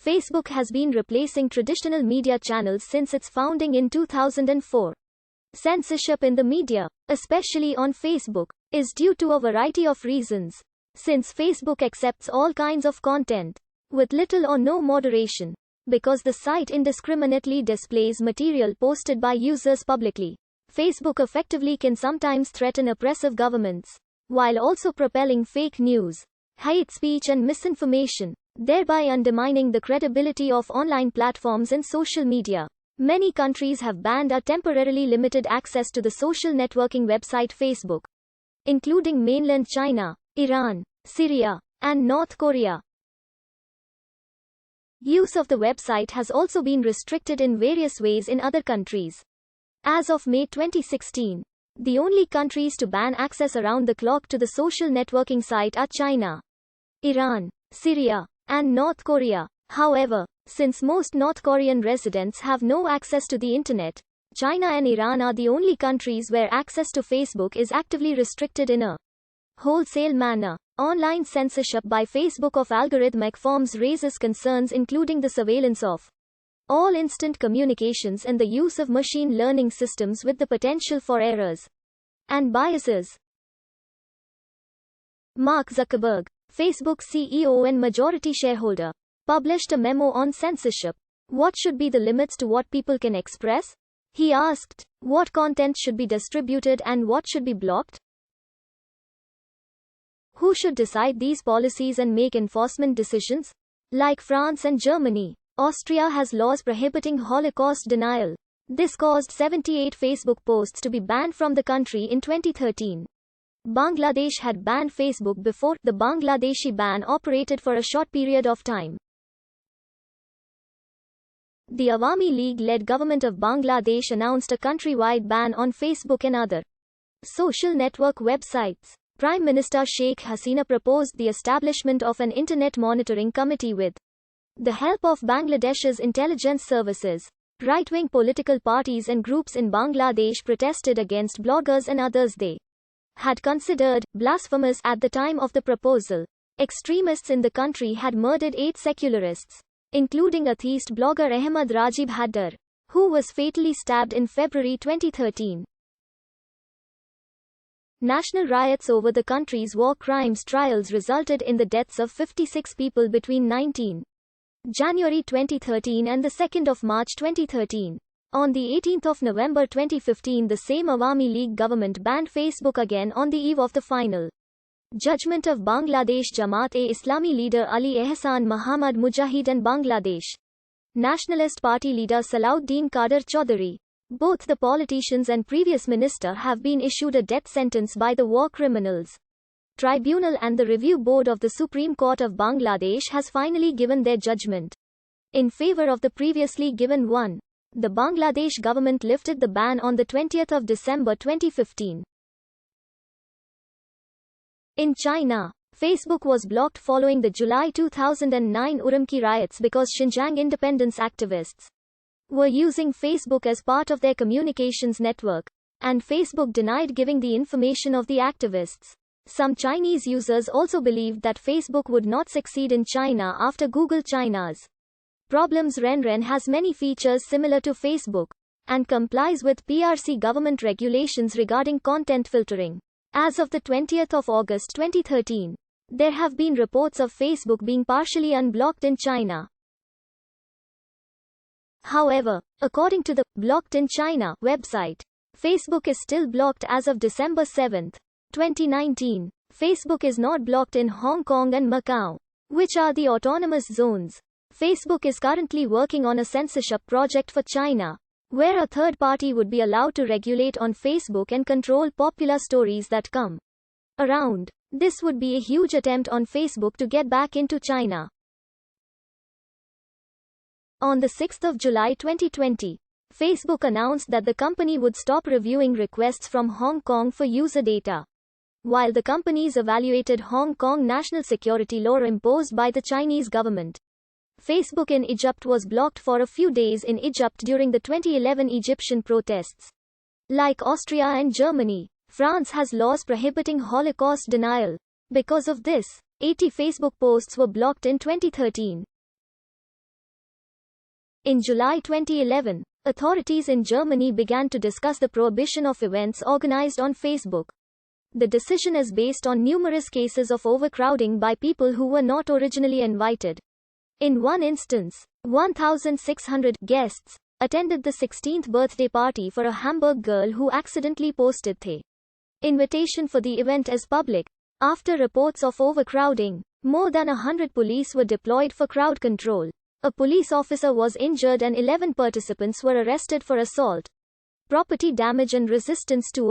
Facebook has been replacing traditional media channels since its founding in 2004. Censorship in the media, especially on Facebook, is due to a variety of reasons. Since Facebook accepts all kinds of content, with little or no moderation, because the site indiscriminately displays material posted by users publicly, Facebook effectively can sometimes threaten oppressive governments, while also propelling fake news, hate speech and misinformation, thereby undermining the credibility of online platforms and social media. Many countries have banned or temporarily limited access to the social networking website Facebook, including mainland China, Iran, Syria, and North Korea. Use of the website has also been restricted in various ways in other countries. As of May 2016, the only countries to ban access around the clock to the social networking site are China, Iran, Syria, and North Korea. However, since most North Korean residents have no access to the internet, China and Iran are the only countries where access to Facebook is actively restricted in a wholesale manner. Online censorship by Facebook of algorithmic forms raises concerns including the surveillance of all instant communications and the use of machine learning systems with the potential for errors and biases. Mark Zuckerberg, Facebook CEO and majority shareholder, published a memo on censorship. What should be the limits to what people can express? He asked, what content should be distributed and what should be blocked? Who should decide these policies and make enforcement decisions? Like France and Germany, Austria has laws prohibiting Holocaust denial. This caused 78 Facebook posts to be banned from the country in 2013. Bangladesh had banned Facebook before. The Bangladeshi ban operated for a short period of time. The Awami League-led government of Bangladesh announced a countrywide ban on Facebook and other social network websites. Prime Minister Sheikh Hasina proposed the establishment of an Internet Monitoring Committee with the help of Bangladesh's intelligence services. Right-wing political parties and groups in Bangladesh protested against bloggers and others they had considered blasphemous at the time of the proposal. Extremists in the country had murdered 8 secularists, including atheist blogger Ahmad Rajib Haddar, who was fatally stabbed in February 2013. National riots over the country's war crimes trials resulted in the deaths of 56 people between 19 January 2013 and the 2nd of March 2013. On the 18th of November 2015, the same Awami League government banned Facebook again on the eve of the final judgment of Bangladesh Jamaat-e-Islami leader Ali Ehsan Muhammad Mujahid and Bangladesh Nationalist Party leader Salauddin Qadir Chaudhary. Both the politicians and previous minister have been issued a death sentence by the War Criminals Tribunal, and the Review Board of the Supreme Court of Bangladesh has finally given their judgment in favor of the previously given one. The Bangladesh government lifted the ban on the 20th of December 2015. In China, Facebook was blocked following the July 2009 Urumqi riots because Xinjiang independence activists were using Facebook as part of their communications network, and Facebook denied giving the information of the activists. Some Chinese users also believed that Facebook would not succeed in China after Google China's problems. Renren has many features similar to Facebook and complies with PRC government regulations regarding content filtering. As of the 20th of August 2013, there have been reports of Facebook being partially unblocked in China. However, according to the Blocked in China website, Facebook is still blocked as of December 7, 2019. Facebook is not blocked in Hong Kong and Macau, which are the autonomous zones. Facebook is currently working on a censorship project for China, where a third party would be allowed to regulate on Facebook and control popular stories that come around. This would be a huge attempt on Facebook to get back into China. On the 6th of July 2020, Facebook announced that the company would stop reviewing requests from Hong Kong for user data, while the companies evaluated Hong Kong national security law imposed by the Chinese government. Facebook in Egypt was blocked for a few days in Egypt during the 2011 Egyptian protests. Like Austria and Germany, France has laws prohibiting Holocaust denial. Because of this, 80 Facebook posts were blocked in 2013. In July 2011, authorities in Germany began to discuss the prohibition of events organized on Facebook. The decision is based on numerous cases of overcrowding by people who were not originally invited. In one instance, 1,600 guests attended the 16th birthday party for a Hamburg girl who accidentally posted the invitation for the event as public. After reports of overcrowding, more than 100 police were deployed for crowd control. A police officer was injured and 11 participants were arrested for assault, property damage and resistance to